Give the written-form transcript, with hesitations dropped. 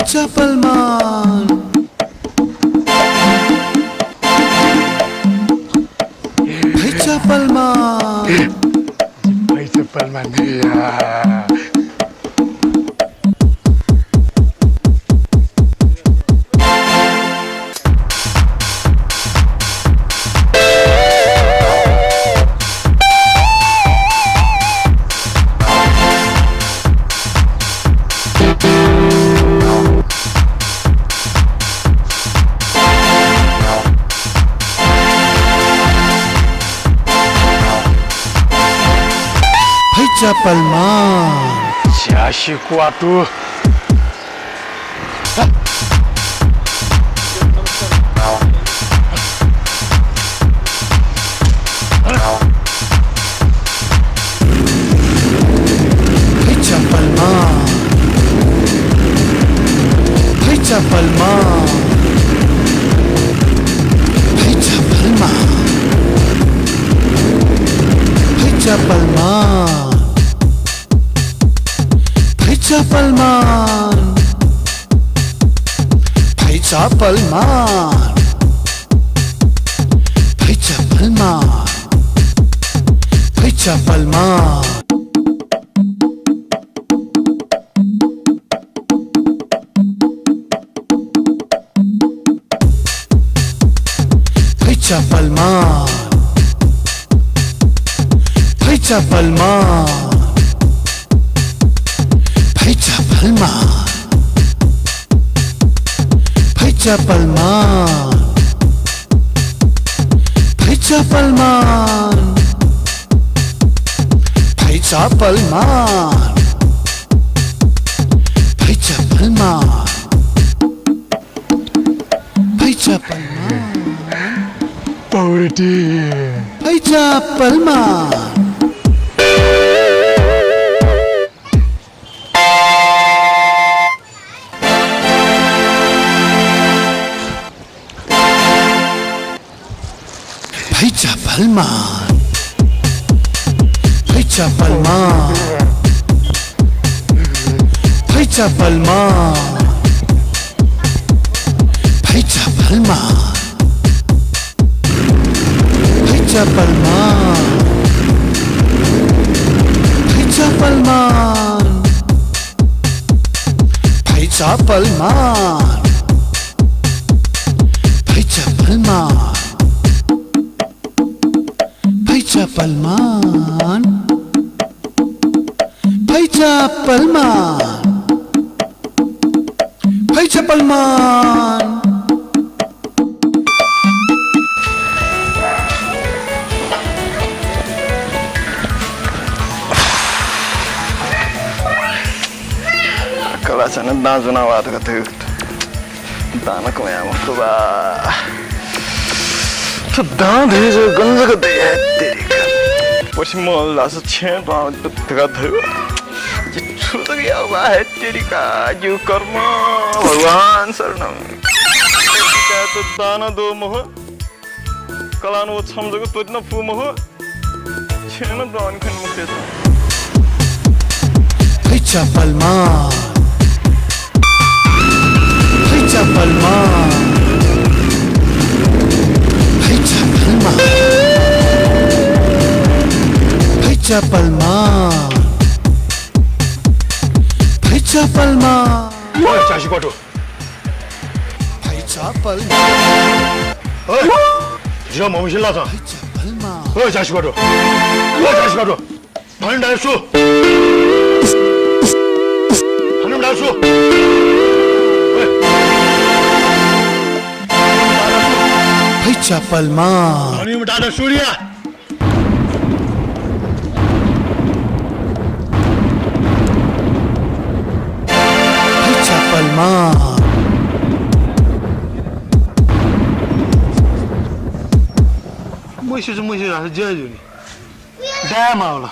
Pizza Palman. Pizza Palman. Pizza Palman. Pizza Palman. 자식 와도 Pizza Palman. Pizza Palman. Pizza Palman. Pizza Palman. Pizza Palman. Pizza Palman. Pizza Palman. Pizza Palman. Pizza Palman. Pizza Palman. Pizza Palman. Pizza Palman. Pizza Palman. Pizza Palman. Pizza Palman. Pizza Palman. पावरटी Pizza Palman. Pizza Palman. Pizza Palman. Pizza Palman. Pizza Palman. Pizza Palman. Pizza Palman. Pizza Palman. Pizza Palman. Pizza Palman. Pizza Palman. Pizza Palman. Kalasanın danzuna vardı katıktı. Dana koyam kuba. Tu dan deze gंज का दे तेरी का. पश्चिम लास छें तो तका थे. ये छूट गया हुआ है तेरी का जो कर्म भगवान शरणम. क्या तो दाना दो मोह. कलानु समझो तो इतना फू मोह. छें ना दान खन मुक्ते. Pizza Palman. Pizza Palman. Pizza Palman. Pizza Palman. Pizza Palman. 자식 와도 Pizza Palman. 지가 몸이 실라서 Pizza Palman. 자식 와도 자식 와도 하늘 날수 하늘 날수 Pizza Palman. 아니면 다들 술이야 Pizza Palman. 뭐시지 뭐시 알지 대 마을라